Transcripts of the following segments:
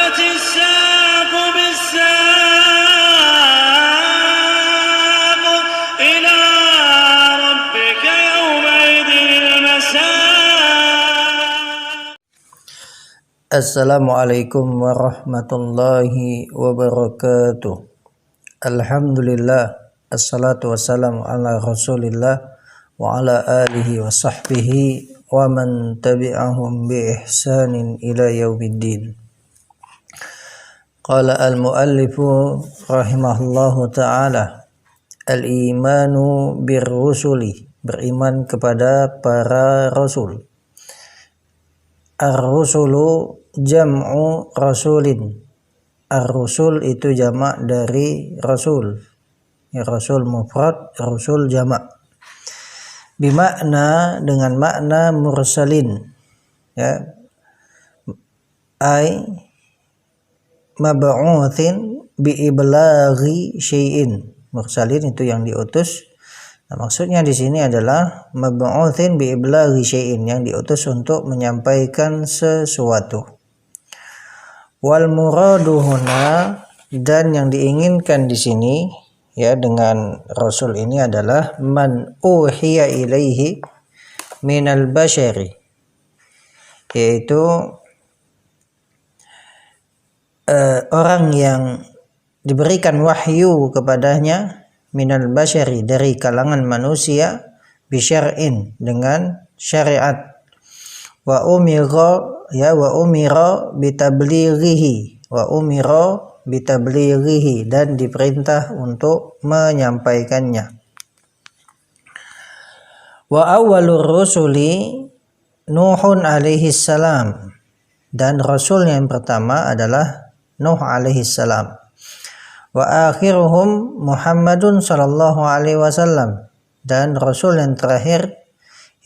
والتفت الساق بالساق إلى ربك يومئذ المساق. Assalamualaikum warahmatullahi wabarakatuh. Alhamdulillah, assalatu wassalamu ala rasulillah wa ala alihi wa sahbihi wa man tabi'ahum bi ihsanin ila yaumiddin. Qala al-muallifu rahimahullahu ta'ala, al-imanu bir-rusuli, beriman kepada para rasul. Ar-rusulu jam'u rasulin. Ar-rusul itu jamak dari rasul. Ya, rasul mufrad, rasul jamak. Bimakna, dengan makna mursalin. Ya. Ai mab'uthin biiblaghi syai'in. Mursalin itu yang diutus. Nah, maksudnya di sini adalah mab'uthin biiblaghi syai'in, yang diutus untuk menyampaikan sesuatu. Wal muradu huna, dan yang diinginkan di sini ya dengan rasul ini adalah man uhiya ilaihi minal bashari, yaitu orang yang diberikan wahyu kepadanya minal bashari, dari kalangan manusia, bisyar'in, dengan syariat, wa umira bitablighihi, dan diperintah untuk menyampaikannya. Wa awwalur rusuli Nuhun alaihi salam, dan rasul yang pertama adalah Nuh alaihi salam. Wa akhiruhum Muhammadun sallallahu alaihi wasallam, dan rasul yang terakhir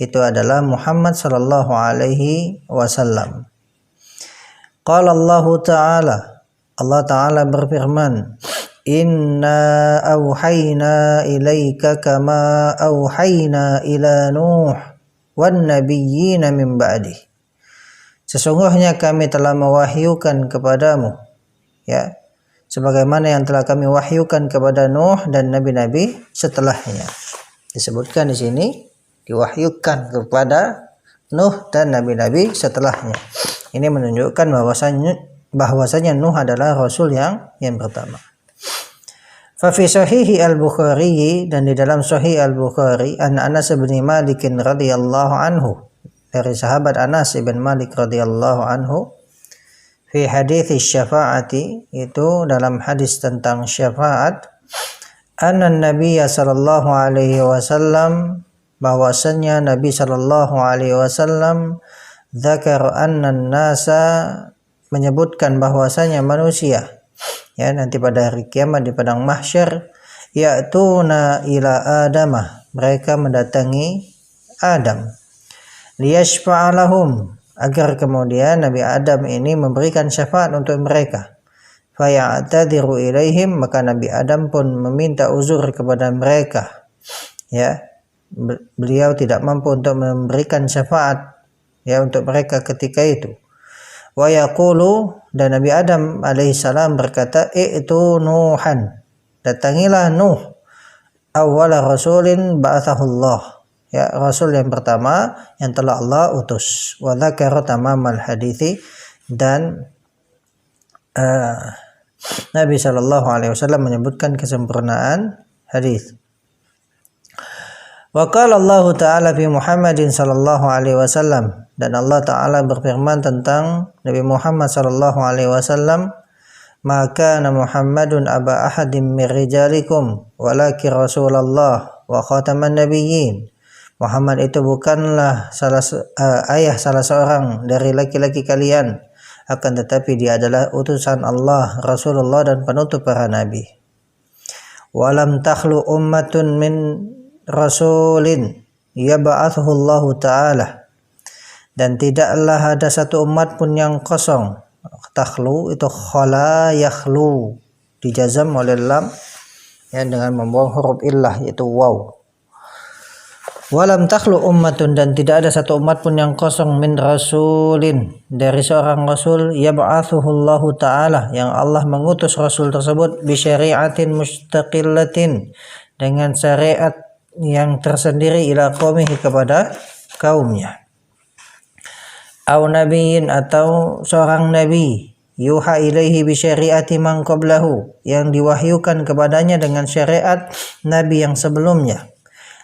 itu adalah Muhammad sallallahu alaihi wasallam. Qala Allah Ta'ala, Allah Ta'ala berfirman, Inna awhayna ilaika kama awhayna ila Nuh wan nabiyyina min ba'dih. Sesungguhnya kami telah mewahyukan kepadamu, ya, sebagaimana yang telah kami wahyukan kepada Nuh dan nabi-nabi setelahnya. Disebutkan di sini diwahyukan kepada Nuh dan nabi-nabi setelahnya. Ini menunjukkan bahwasanya Nuh adalah rasul yang pertama. Fa fi sahihi al-Bukhari, dan di dalam sahih al-Bukhari, an Anas bin Malik radhiyallahu anhu, dari sahabat Anas bin Malik radhiyallahu anhu, fi hadits syafaati, itu dalam hadis tentang syafaat, anna nabiyya sallallahu alaihi wasallam, bahwasanya Nabi sallallahu alaihi wasallam, dzakar anna nasa, menyebutkan bahwasanya manusia, ya, nanti pada hari kiamat di padang mahsyar, ya'tuna ila adamah, mereka mendatangi Adam, liyashfa'a lahum, agar kemudian Nabi Adam ini memberikan syafaat untuk mereka. Faya'tadiru ilaihim, maka Nabi Adam pun meminta uzur kepada mereka, ya, beliau tidak mampu untuk memberikan syafaat, ya, untuk mereka ketika itu. Wa yaqulu, dan Nabi Adam alaihissalam berkata, itu Nuhan, datangilah Nuh, awwala rasulin ba'athahullah, ya, rasul yang pertama yang telah Allah utus. Wa dzakara tamamal hadithi, dan Nabi sallallahu alaihi wasallam menyebutkan kesempurnaan hadis. Wa qala Allah Ta'ala fi Muhammadin sallallahu alaihi wasallam, dan Allah Ta'ala berfirman tentang Nabi Muhammad sallallahu alaihi wasallam, maka Muhammadun aba ahadin min rijalikum walakin Rasulullah wa khataman nabiyyin. Muhammad itu bukanlah ayah salah seorang dari laki-laki kalian, akan tetapi dia adalah utusan Allah, Rasulullah, dan penutup para nabi. Walam takhlu ummatun min rasulin yab'athuhu Allah Ta'ala, dan tidaklah ada satu umat pun yang kosong. Takhlu itu khala yakhlu, dijazam oleh lam, ya, dengan membuang huruf illah, yaitu waw. Walam takhlu ummatun, dan tidak ada satu umat pun yang kosong min rasulin, dari seorang rasul, yab'athuhullahu ta'ala, yang Allah mengutus rasul tersebut, bi syari'atin mustaqillatin, dengan syariat yang tersendiri, ila qaumihi, kepada kaumnya. Au nabiyyin, atau seorang nabi, yuha ilaihi bi syari'ati man qablahu, yang diwahyukan kepadanya dengan syariat nabi yang sebelumnya.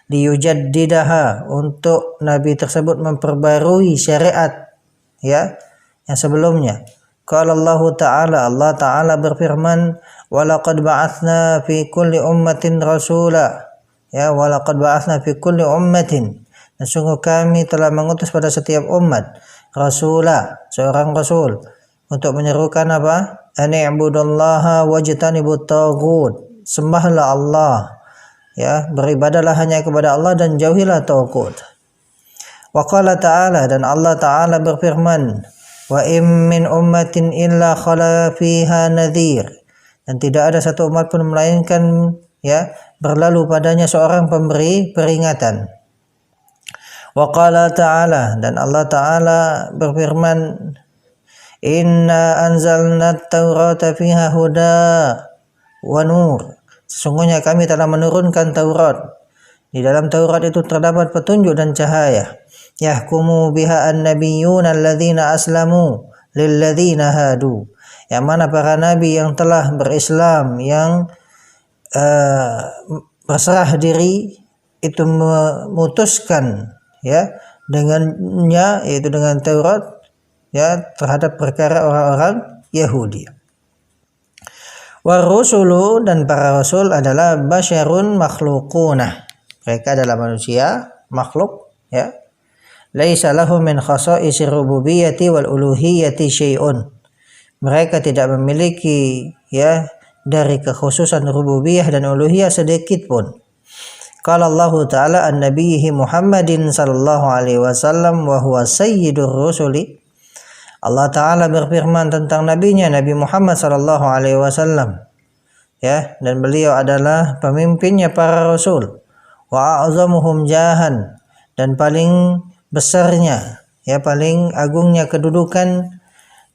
Liyujaddidaha, untuk nabi tersebut memperbarui syariat ya yang sebelumnya. Qala Allah Ta'ala berfirman, walaqad ba'atsna fi kulli ummatin rasula, ya, walaqad ba'atsna fi kulli ummatin, dan sungguh kami telah mengutus pada setiap umat rasula, seorang rasul, untuk menyerukan apa? An i'budallaha wajtanibut taghut, sembahlah Allah, ya, beribadahlah hanya kepada Allah dan jauhilah taghut. Wa qala ta'ala, dan Allah Ta'ala berfirman, wa im min ummatin illa khala fiha nadhir, dan tidak ada satu umat pun melainkan ya berlalu padanya seorang pemberi peringatan. Wa qala ta'ala, dan Allah Ta'ala berfirman, inna anzalna at-taurata fiha huda wa nur, sesungguhnya kami telah menurunkan Taurat. Di dalam Taurat itu terdapat petunjuk dan cahaya. Yahkumu biha an-nabiyyuna alladzina aslamu lilladzina hadu, yang mana para nabi yang telah berislam, yang berserah diri, itu memutuskan ya dengannya, yaitu dengan Taurat, ya, terhadap perkara orang-orang Yahudi. Warusulu, dan para rasul adalah basyarun makhluqunah, mereka adalah manusia makhluk, ya. Laisa lahum min khasa'isir rububiyyati wal uluhiyyati syai'un, mereka tidak memiliki ya dari kekhususan rububiyah dan uluhiyah sedikit pun. Qala Allah Ta'ala an nabiyhi Muhammadin sallallahu alaihi wasallam wa huwa sayyidur rusuli, Allah Ta'ala berfirman tentang nabinya Nabi Muhammad sallallahu alaihi wasallam, ya, dan beliau adalah pemimpinnya para rasul. Wa a'zamuhum jahan, dan paling besarnya, ya, paling agungnya kedudukan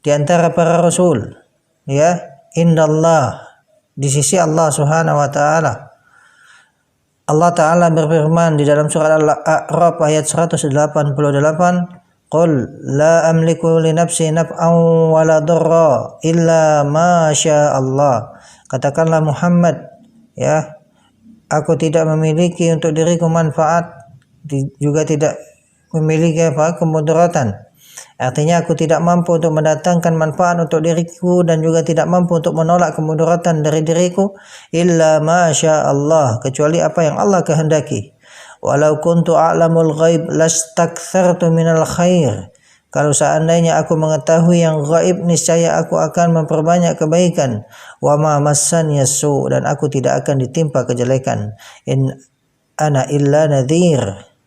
di antara para rasul, ya, indallah, di sisi Allah Subhanahu wa taala. Allah Ta'ala berfirman di dalam surat Al-A'raf ayat 188, Qul la amliku li nafsi naf'an wa la darra illa ma syaa Allah. Katakanlah Muhammad, ya, aku tidak memiliki untuk diriku manfaat, juga tidak memiliki kemudaratan. Artinya aku tidak mampu untuk mendatangkan manfaat untuk diriku dan juga tidak mampu untuk menolak kemudaratan dari diriku, illa ma syaa Allah, kecuali apa yang Allah kehendaki. Walau kuntu a'lamul ghaib lastakthartu minal khair, kalau seandainya aku mengetahui yang gaib, niscaya aku akan memperbanyak kebaikan. Wa ma massani yasu, dan aku tidak akan ditimpa kejelekan. In ana illa nadhir,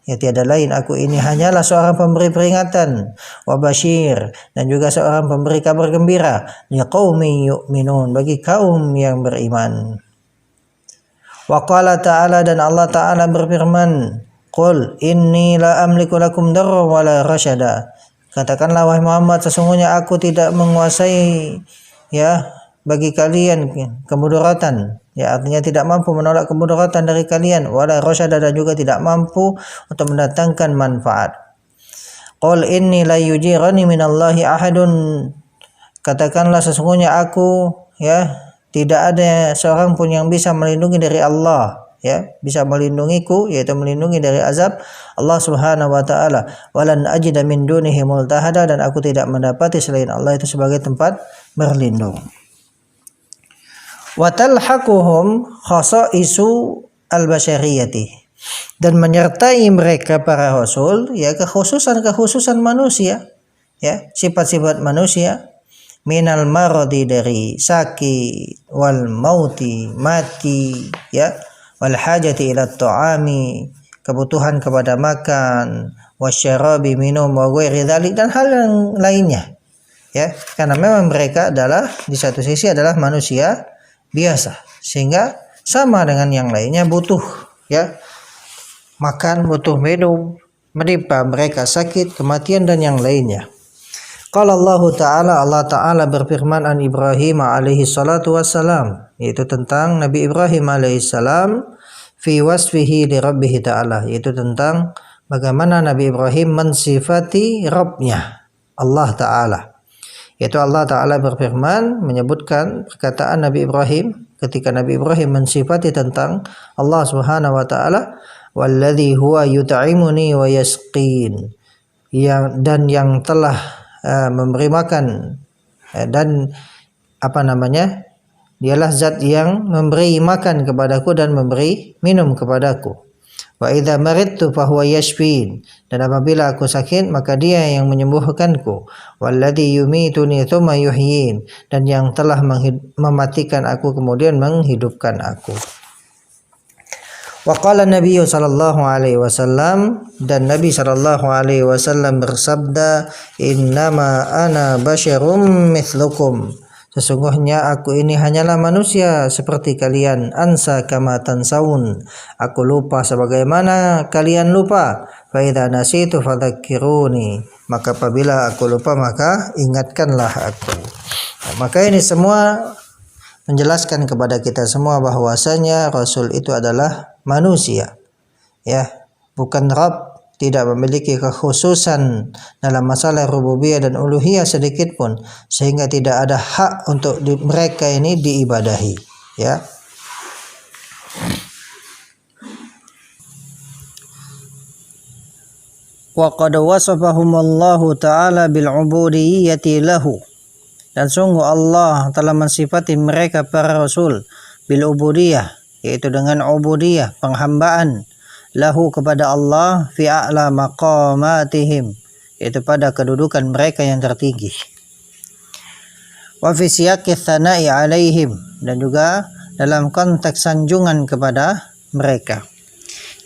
ya, tiada lain aku ini hanyalah seorang pemberi peringatan, wa basyir, dan juga seorang pemberi kabar gembira, liqaumin yu'minun, bagi kaum yang beriman. Wa qala ta'ala, dan Allah Ta'ala berfirman, Qul inni la amliku lakum darra wa la rasyada, katakanlah wahai Muhammad, sesungguhnya aku tidak menguasai ya bagi kalian kemudaratan, ya, artinya tidak mampu menolak kemudaratan dari kalian, wala rasyada, dan juga tidak mampu untuk mendatangkan manfaat. Qul inni la yujirani minallahi ahadun, katakanlah sesungguhnya aku, ya, tidak ada seorang pun yang bisa melindungi dari Allah, ya, bisa melindungiku, yaitu melindungi dari azab Allah Subhanahu wa taala. Walan ajida min dunihi multahada, dan aku tidak mendapati selain Allah itu sebagai tempat berlindung. Wa talhaquhum khasaisu al-basyariyati, dan menyertai mereka para rasul, ya, kekhususan manusia, ya, sifat-sifat manusia, minal maradi, dari sakit, wal mauti, mati, ya, wal hajati ila ta'ami, kebutuhan kepada makan, wasyarabi, minum, wa ghairi dzalik, dan hal yang lainnya, ya, karena memang mereka adalah di satu sisi adalah manusia biasa, sehingga sama dengan yang lainnya butuh, ya, makan, butuh minum, menimpa mereka sakit, kematian dan yang lainnya. Qala Allah Ta'ala berfirman an Ibrahim alaihi salatu wassalam, yaitu tentang Nabi Ibrahim alaihi salam, fi wasfihi li rabbih ta'ala, yaitu tentang bagaimana Nabi Ibrahim mensifati Rabbnya Allah Ta'ala. Yaitu Allah Ta'ala berfirman menyebutkan perkataan Nabi Ibrahim ketika Nabi Ibrahim mensifati tentang Allah Subhanahu wa Ta'ala, walladzi huwa yut'imuni wa yasqin, yang telah memberi makan dan dialah zat yang memberi makan kepadaku dan memberi minum kepadaku. Wa idza maridtu fahuwa yashfin, dan apabila aku sakit maka dia yang menyembuhkanku. Walladzi yumituni tsumma yuhyin, dan yang telah mematikan aku kemudian menghidupkan aku. Wa qala Nabi sallallahu alaihi wasallam, dan Nabi sallallahu alaihi wasallam bersabda, innama ana basyarum mithlukum, sesungguhnya aku ini hanyalah manusia seperti kalian. Ansa kama tansaun, aku lupa sebagaimana kalian lupa. Fa idza nasitu fadzakkiruni, maka apabila aku lupa maka ingatkanlah aku. Maka ini semua menjelaskan kepada kita semua bahwasanya Rasul itu adalah manusia, ya, bukan Rabb, tidak memiliki kekhususan dalam masalah rububiyah dan uluhiyah sedikit pun, sehingga tidak ada hak untuk mereka ini diibadahi, ya. Wa qad wasafahumullahu ta'ala bil ubudiyyati lahu, dan sungguh Allah telah mensifati mereka para rasul bil ubudiyah, yaitu dengan ubudiyah, penghambaan, lahu kepada Allah, fi a'la maqamatihim, yaitu pada kedudukan mereka yang tertinggi. Wa fi siyaqi tsana'i alaihim, dan juga dalam konteks sanjungan kepada mereka.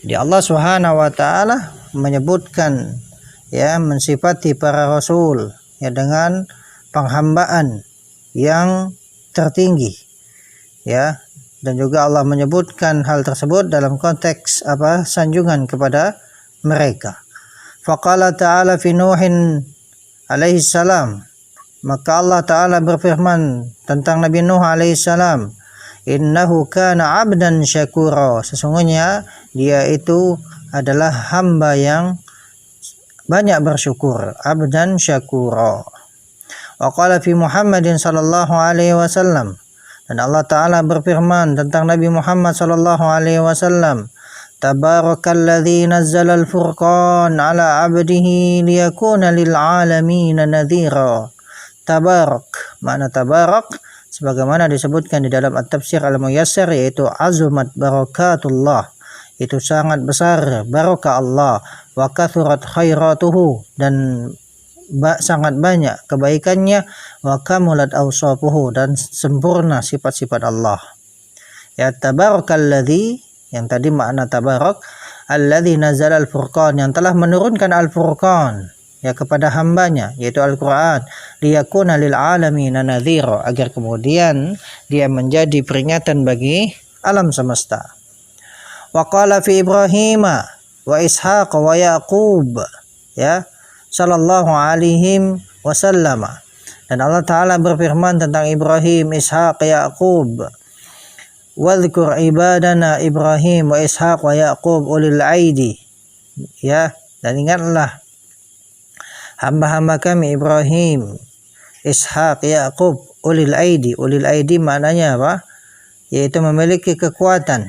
Jadi Allah Subhanahu wa taala menyebutkan, ya, mensifati para rasul, ya, dengan penghambaan yang tertinggi, ya, dan juga Allah menyebutkan hal tersebut dalam konteks sanjungan kepada mereka. Faqala ta'ala fi Nuhin alaihi salam, maka Allah Ta'ala berfirman tentang Nabi Nuh alaihi salam, innahu kana 'abdan syakura, sesungguhnya dia itu adalah hamba yang banyak bersyukur, 'abdan syakura. Wa qala fi Muhammadin sallallahu alaihi wasallam, dan Allah Ta'ala berfirman tentang Nabi Muhammad sallallahu alaihi wasallam, tabarakalladzi nazzala al-furqan ala 'abdihi liyakuna lil 'alamin nadhira. Tabarak, makna tabarak sebagaimana disebutkan di dalam At-Tafsir Al-Muyassar, yaitu azumat barakatullah, itu sangat besar barakah Allah, wa kathurat khairatuhu, dan sangat banyak kebaikannya, wa kamulat awsafuhu, dan sempurna sifat-sifat Allah. Ya, tabarakalladzi, yang tadi makna tabarak, alladzi nazala al-furqan, yang telah menurunkan al-furqan, ya, kepada hambanya, yaitu Al-Quran, liyakuna lil alamin nadhira, agar kemudian dia menjadi peringatan bagi alam semesta. Wa qala fi Ibrahim wa Ishaq wa Yaqub, ya, sallallahu alaihi wasallam, dan Allah Ta'ala berfirman tentang Ibrahim, Ishaq, Yaqub, wadhkur ibadana Ibrahim wa Ishaq wa Yaqub ulil aidi, ya, dan ingatlah hamba-hamba kami Ibrahim, Ishaq, Yaqub, ulil aidi. Ulil aidi maknanya apa? Yaitu memiliki kekuatan,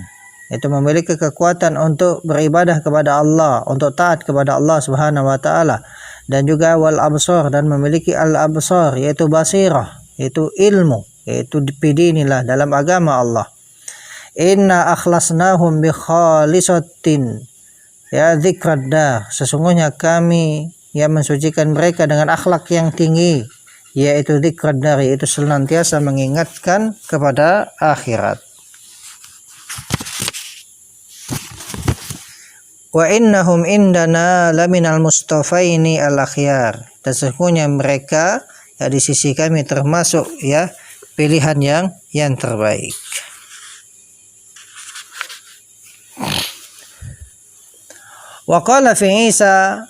yaitu memiliki kekuatan untuk beribadah kepada Allah, untuk taat kepada Allah Subhanahu wa taala, dan juga wal absar, dan memiliki al absar, yaitu basirah, yaitu ilmu, yaitu bidinillah, dalam agama Allah. Inna akhlasnahum bi khalisatin, ya, dzikrad dar, sesungguhnya kami yang mensucikan mereka dengan akhlak yang tinggi, yaitu dzikrad dar, yaitu senantiasa mengingatkan kepada akhirat. Wa innahum indana laminal mustafaini al-akhyar, dan sesungguhnya mereka, ya, di sisi kami termasuk, ya, pilihan yang terbaik. Wa qala fi Isa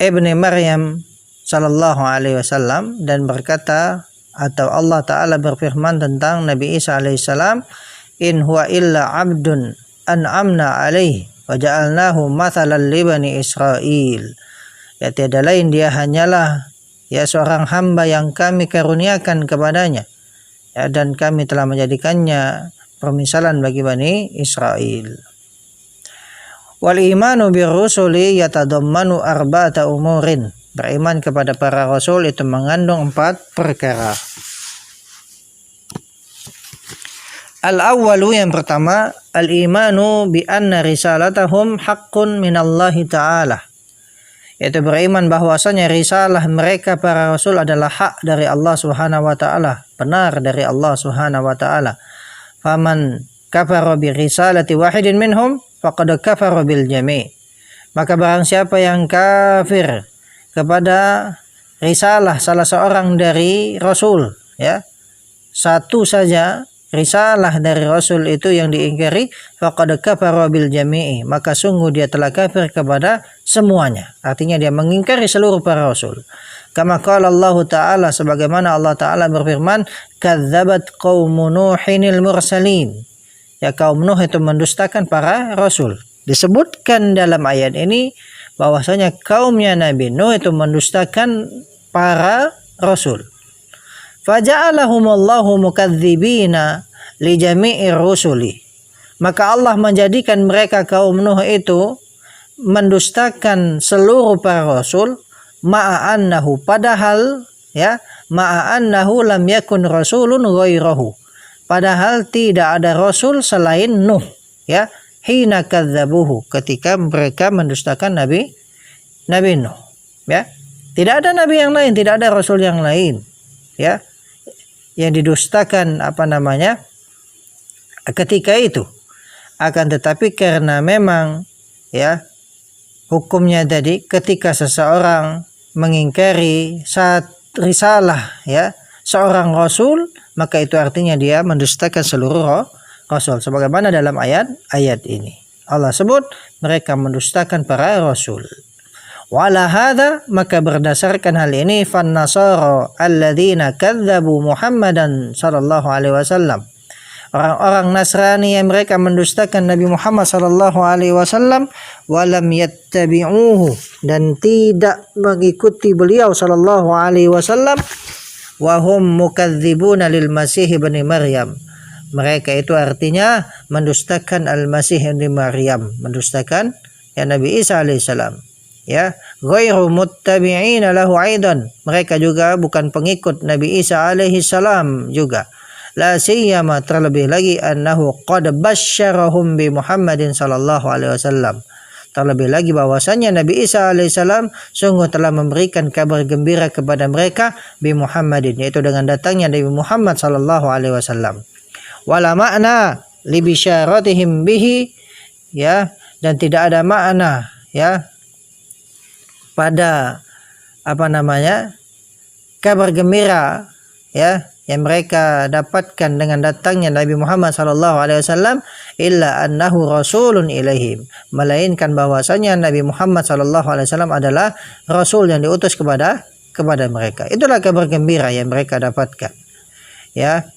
ibni Maryam sallallahu alaihi wasallam, dan berkata atau Allah Ta'ala berfirman tentang Nabi Isa alaihissalam, in huwa illa abdun an'amna alaihi wa ja'alnahu mathalan li bani Israil. Ya, tiada lain dia hanyalah ya seorang hamba yang kami karuniakan kepadanya, ya, dan kami telah menjadikannya permisalan bagi Bani Israel. Wal imanu birrusuli yatadammanu arba'ata umurin. Beriman kepada para rasul itu mengandung 4 perkara. Al-awwalu, yang pertama, al-imanu bi anna risalatahum haqqun minallahi ta'ala. Yaitu beriman bahwasanya risalah mereka para rasul adalah hak dari Allah Subhanahu wa taala, benar dari Allah Subhanahu wa taala. Faman kafara bi risalati wahidin minhum faqad kafara bil jami'. Maka barang siapa yang kafir kepada risalah salah seorang dari rasul, ya, satu saja risalah dari rasul itu yang diingkari, faqad kafara bil jami'i, maka sungguh dia telah kafir kepada semuanya. Artinya dia mengingkari seluruh para rasul. Kama qala Allah Ta'ala, sebagaimana Allah Ta'ala berfirman, kadzabat qaumu nuhinil mursalin. Ya, kaum Nuh itu mendustakan para rasul. Disebutkan dalam ayat ini bahwasanya kaumnya Nabi Nuh itu mendustakan para rasul. Faja'alahumullahu mukadzibina li jami'ir rusuli. Maka Allah menjadikan mereka kaum Nuh itu mendustakan seluruh para rasul, ma'annahu, padahal ya, ma'annahu lam yakun rasulun ghairahu, padahal tidak ada rasul selain Nuh, ya, hina kadzabuhu, ketika mereka mendustakan Nabi Nuh, ya. Tidak ada nabi yang lain, tidak ada rasul yang lain, ya, yang didustakan ketika itu. Akan tetapi karena memang ya hukumnya tadi, ketika seseorang mengingkari risalah ya seorang rasul, maka itu artinya dia mendustakan seluruh rasul, sebagaimana dalam ayat ini Allah sebut mereka mendustakan para rasul. Wala hadza, maka berdasarkan hal ini, fan nasara alladzina kadzabu Muhammadan sallallahu alaihi wasallam, orang-orang Nasrani yang mereka mendustakan Nabi Muhammad sallallahu alaihi wasallam, walam yattabi'uhu, dan tidak mengikuti beliau sallallahu alaihi wasallam, wa hum mukadzibuna lil Masih ibn Maryam. Mereka itu artinya mendustakan Al-Masih ibn Maryam, mendustakan ya Nabi Isa alaihissalam. Ya, ghairu muttabi'ina lahu aidan, mereka juga bukan pengikut Nabi Isa alaihi salam juga. La siyama, terlebih lagi, annahu qad basyarahum bi Muhammadin sallallahu alaihi wasallam, terlebih lagi bahwasanya Nabi Isa alaihi salam sungguh telah memberikan kabar gembira kepada mereka bi Muhammadin, yaitu dengan datangnya Nabi Muhammad sallallahu alaihi wasallam. Wala makna li bisyaratihim bihi, ya, dan tidak ada makna ya pada kabar gembira ya yang mereka dapatkan dengan datangnya Nabi Muhammad sallallahu alaihi wasallam, illa annahu rasulun ilaihim, melainkan bahwasanya Nabi Muhammad sallallahu alaihi wasallam adalah rasul yang diutus kepada mereka. Itulah kabar gembira yang mereka dapatkan. Ya,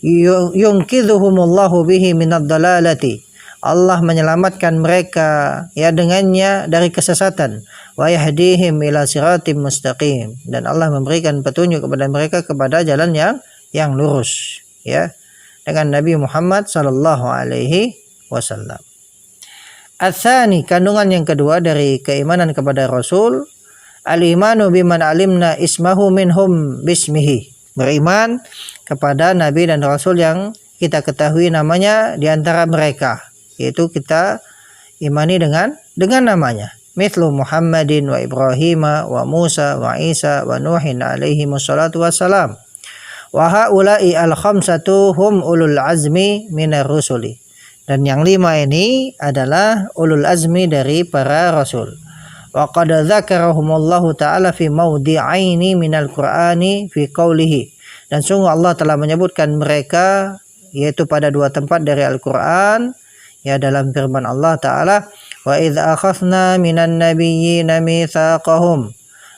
yunqidhuhumullahu bihi minad dalalati, Allah menyelamatkan mereka ya dengannya dari kesesatan, wa yahdihim ila siratim mustaqim, dan Allah memberikan petunjuk kepada mereka kepada jalan yang lurus ya dengan Nabi Muhammad sallallahu alaihi wasallam. Ats-tsani, kandungan yang kedua dari keimanan kepada Rasul, al-imanu biman alimna ismahu minhum bismihi, beriman kepada nabi dan rasul yang kita ketahui namanya di antara mereka, yaitu kita imani dengan namanya. Mithlu Muhammadin wa Ibrahim wa Musa wa Isa wa Nuhin alaihi wassalatu wassalam. Wa haula'i al-khamsatu hum ulul azmi minar rusuli. Dan yang 5 ini adalah ulul azmi dari para rasul. Wa qad dzakarahumullahu ta'ala fi mawdi'aini minal Qur'ani fi qawlihi. Dan sungguh Allah telah menyebutkan mereka yaitu pada 2 tempat dari Al-Qur'an ya dalam firman Allah Ta'ala, Wa idh akhadna minan nabiyyina mitsaqahum,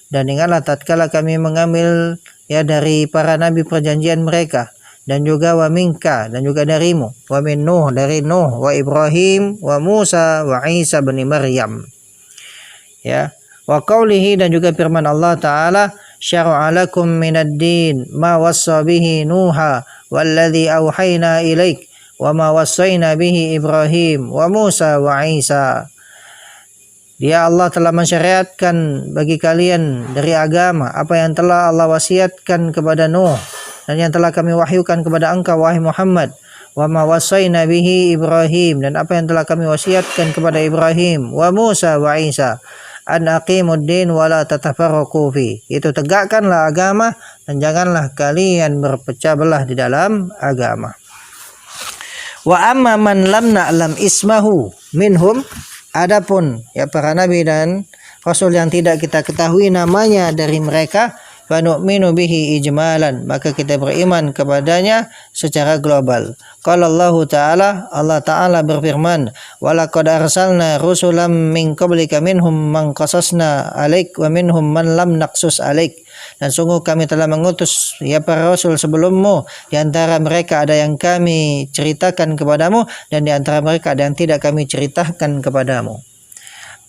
dan ingatlah tatkala kami mengambil dari para nabi perjanjian mereka, dan juga wa minka, dan juga darimu, wa min Nuh, dari Nuh, wa Ibrahim, wa Musa, wa Isa bin Maryam. Wa qaulihi, dan juga firman Allah Ta'ala, syara'a lakum minad din ma wassa bihi Nuha walladzi auhayna ilaik wa ma wassayna bihi Ibrahim wa Musa wa Isa. Dia Allah telah mensyariatkan bagi kalian dari agama apa yang telah Allah wasiatkan kepada Nuh dan yang telah kami wahyukan kepada engkau wahai Muhammad, wa ma wassayna bihi Ibrahim, dan apa yang telah kami wasiatkan kepada Ibrahim, wa Musa wa Isa, an aqimud din wa la tatafarraqu fi, itu tegakkanlah agama dan janganlah kalian berpecah belah di dalam agama. Wa amma man lam na'lam ismahu minhum, adapun para nabi dan rasul yang tidak kita ketahui namanya dari mereka, fa nu'minu bihi ijmalan, maka kita beriman kepadanya secara global. Qala Allah Ta'ala, Allah Ta'ala berfirman, wa laqad arsalna rusulan min qablika minhum man qasasna alaik wa minhum man lam naqsus alaik, dan sungguh kami telah mengutus para rasul sebelummu, di antara mereka ada yang kami ceritakan kepadamu dan di antara mereka ada yang tidak kami ceritakan kepadamu.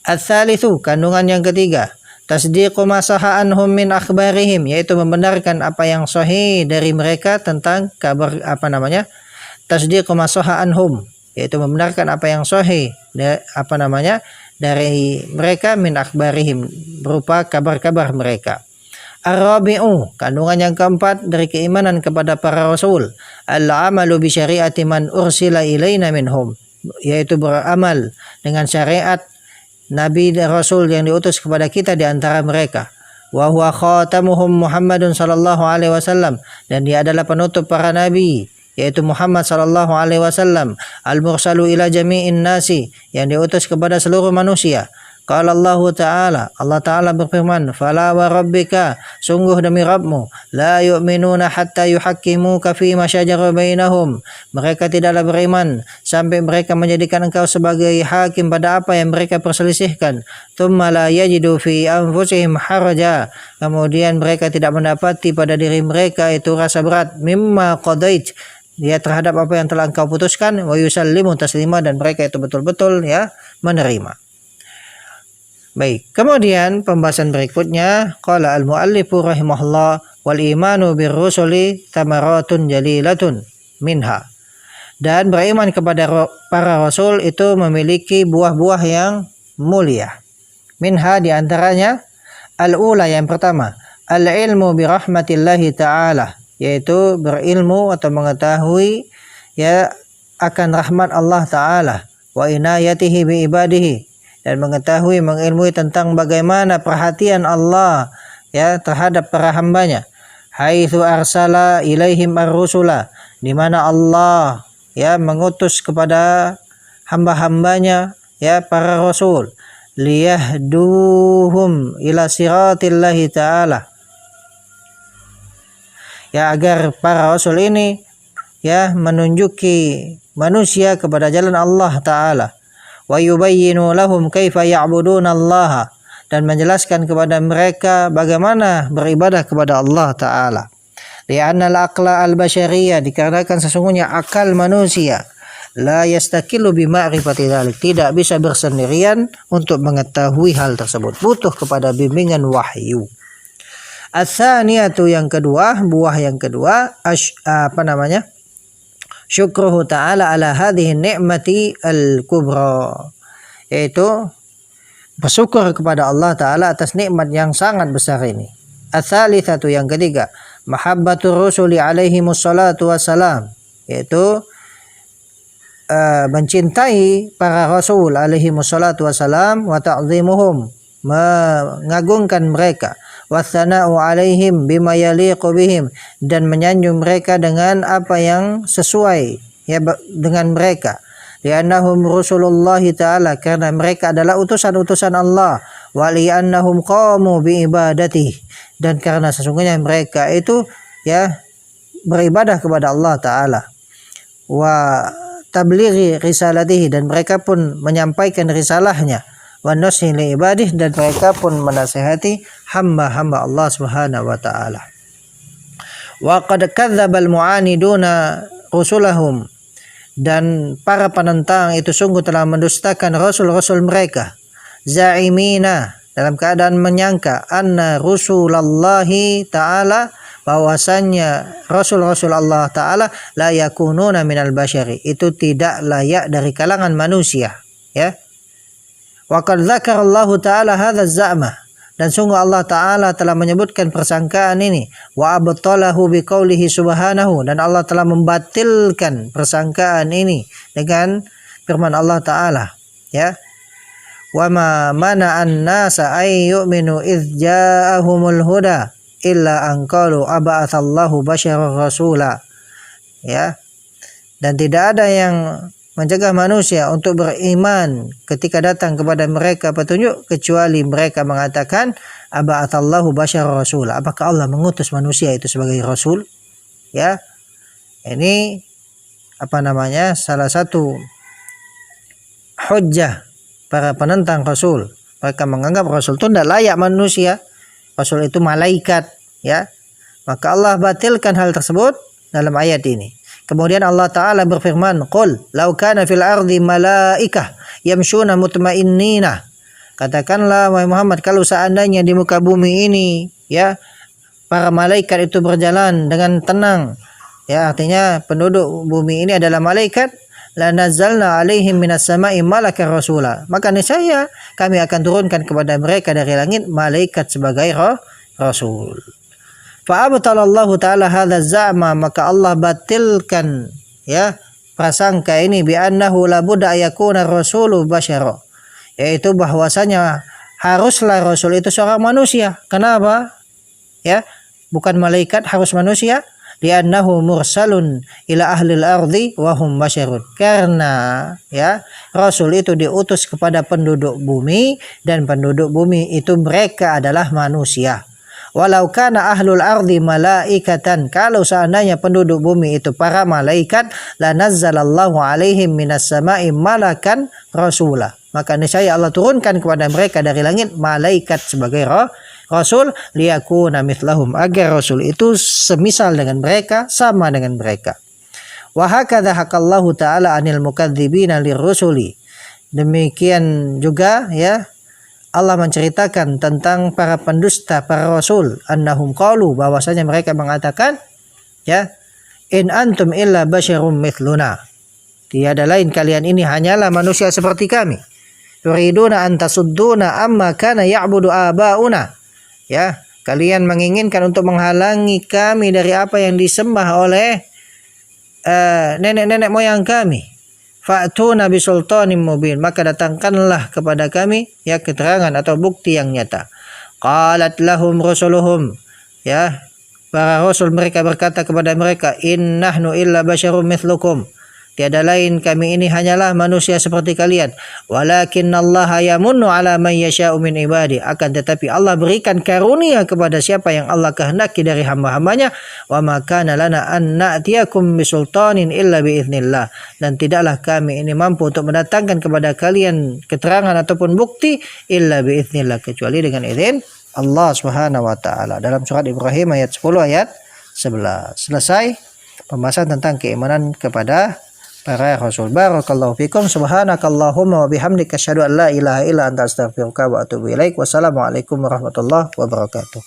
Ats-tsalitsu, kandungan yang ketiga, tasdiqu ma sahha anhum min akhbarihim, yaitu membenarkan apa yang sahih dari mereka tentang kabar tasdiqu ma sahha anhum, yaitu membenarkan apa yang sahih dari mereka min akhbarihim, berupa kabar-kabar mereka. Ar-rabi'u, kandungan yang keempat dari keimanan kepada para rasul, al-amalu bi syari'ati man ursila ilaina minhum, yaitu beramal dengan syariat nabi dan rasul yang diutus kepada kita di antara mereka. Wa huwa khatamuhum Muhammadun sallallahu alaihi wasallam, dan dia adalah penutup para nabi, yaitu Muhammad sallallahu alaihi wasallam, al-mursalu ila jami'in nasi, yang diutus kepada seluruh manusia. Qala Allah Ta'ala, Allah Ta'ala berfirman, fala wa rabbika, sungguh demi Rabbmu, la yu'minuna hatta yuhakkimuka fima syajara bainahum, mereka tidaklah beriman sampai mereka menjadikan engkau sebagai hakim pada apa yang mereka perselisihkan. Tsumma la yajidu fi anfusihim haraja, kemudian mereka tidak mendapati pada diri mereka itu rasa berat, mimma qadait, terhadap apa yang telah engkau putuskan, wa yusallimu taslima, dan mereka itu betul-betul menerima. Baik, kemudian pembahasan berikutnya, qala al-muallifu rahimahullah, wal imanu birrusuli thamaratun jalilatun minha, dan beriman kepada para rasul itu memiliki buah-buah yang mulia. Minha, diantaranya, al-ula, yang pertama, al-ilmu birahmatillahi ta'ala, yaitu berilmu atau mengetahui akan rahmat Allah Ta'ala, wa inayatihi bi ibadihi, dan mengetahui, mengilmui tentang bagaimana perhatian Allah terhadap para hambanya. Haitsu arsala ilaihim ar-rusula, di mana Allah mengutus kepada hamba-hambanya para rasul, liyahduhum ila siratillahi ta'ala, agar para rasul ini menunjuki manusia kepada jalan Allah Ta'ala. Wa yubayyinu lahum kaifa ya'budunallaha, dan menjelaskan kepada mereka bagaimana beribadah kepada Allah Ta'ala. Li'anna al-aqla al-basyariyah, dikarenakan sesungguhnya akal manusia, la yastaqilu bima'rifati dzalik, tidak bisa bersendirian untuk mengetahui hal tersebut, butuh kepada bimbingan wahyu. Ats-tsaniyatu, yang kedua, buah yang kedua, syukruhu ta'ala ala hadhihi ni'mati al-kubra, yaitu bersyukur kepada Allah Ta'ala atas nikmat yang sangat besar ini. Ats-tsalitsatu, yang ketiga, mahabbatur rusuli alaihi wassalatu wassalam, yaitu mencintai para rasul alaihi wassalatu wassalam, wa ta'zimuhum, mengagungkan mereka, watsana'u alaihim bima yaliqu bihim, dan menyanjung mereka dengan apa yang sesuai dengan mereka. Li'annahum rusulullah ta'ala, karena mereka adalah utusan-utusan Allah, wa li'annahum qamu bi ibadatihi, dan karena sesungguhnya mereka itu beribadah kepada Allah Ta'ala. Wa tablighi risalatihi, dan mereka pun menyampaikan risalahnya, wa nushi li ibadih, dan mereka pun menasihati hamba-hamba Allah Subhanahu wa taala. Wa qad kadzdzabal mu'aniduna rusulahum, dan para penentang itu sungguh telah mendustakan rasul-rasul mereka, za'imina, dalam keadaan menyangka, anna rusulallahi ta'ala, bahwasannya rasul-rasul Allah Ta'ala la yakununa minal basyari, itu tidak layak dari kalangan manusia, ya. Wa qad dzakarallahu ta'ala hadza za'ma, dan sungguh Allah Ta'ala telah menyebutkan persangkaan ini, wa abtalahu biqaulihi subhanahu, dan Allah telah membatilkan persangkaan ini dengan firman Allah Ta'ala, ya. Wa ma mana'an nasa ay yu'minu idz ja'ahumul huda illa an qalu ab'atsallahu basyarar rasula, ya. Dan tidak ada yang mencegah manusia untuk beriman ketika datang kepada mereka petunjuk, kecuali mereka mengatakan ab'atsallahu basyarar rasula, apakah Allah mengutus manusia itu sebagai rasul, ya. Ini salah satu hujjah para penentang rasul. Mereka menganggap rasul itu tidak layak manusia, rasul itu malaikat, ya. Maka Allah batilkan hal tersebut dalam ayat ini. Kemudian Allah Ta'ala berfirman, qul law kana fil ardi malaikah yamshuna mutmainnina, katakanlah wahai Muhammad, kalau seandainya di muka bumi ini, ya, para malaikat itu berjalan dengan tenang, ya, artinya penduduk bumi ini adalah malaikat, la nazzalna alaihim minas sama'i malakar rasula, maka niscaya kami akan turunkan kepada mereka dari langit malaikat sebagai rasul. Fa'abtalallahu ta'ala hadza za'ma, maka Allah batilkan, ya, prasangka ini, bi annahu la budda yakuna rasulu basyara, yaitu bahwasanya haruslah rasul itu seorang manusia. Kenapa? Ya, bukan malaikat, harus manusia. Li'annahu mursalun ila ahlil ardi wa hum basyarun, karena, ya, rasul itu diutus kepada penduduk bumi, dan penduduk bumi itu mereka adalah manusia. Walau kana ahlul ardi malaikatan, kalau seandainya penduduk bumi itu para malaikat, la nazzalallahu alaihim minas sama'i malakan rasula, maka niscaya Allah turunkan kepada mereka dari langit malaikat sebagai rasul, liyakuna mithlahum, agar rasul itu semisal dengan mereka, sama dengan mereka. Wa hakadha hakallahu ta'ala anil mukadzibina lirrusuli, demikian juga, ya, Allah menceritakan tentang para pendusta para rasul, annahum qalu, bahwasanya mereka mengatakan, ya, in antum illa basyarum mithluna, tiada lain kalian ini hanyalah manusia seperti kami. Turiduna an tasudduna amma kana ya'budu abauna, ya, kalian menginginkan untuk menghalangi kami dari apa yang disembah oleh nenek-nenek moyang kami. Fa'tuna bisultanin mubin, maka datangkanlah kepada kami, ya, keterangan atau bukti yang nyata. Qalat lahum rusuluhum, ya, para rasul mereka berkata kepada mereka, in nahnu illa basyarum mithlukum, tiada lain kami ini hanyalah manusia seperti kalian. Walakinnallaha yamunnu ala man yasha'u min ibadi, akan tetapi Allah berikan karunia kepada siapa yang Allah kehendaki dari hamba-hambanya. Wa ma kana lana an na'tiyakum bisultanin illa biiznillah, dan tidaklah kami ini mampu untuk mendatangkan kepada kalian keterangan ataupun bukti illa biiznillah, kecuali dengan izin Allah Subhanahu wa taala. Dalam surat Ibrahim ayat 10 ayat 11. Selesai pembahasan tentang keimanan kepada para rasul. Barakallahu fikum. Subhanakallahumma wa bihamdika asyhadu an la ilaha illa anta astaghfiruka wa atubu ilaik. Wassalamualaikum warahmatullahi wabarakatuh.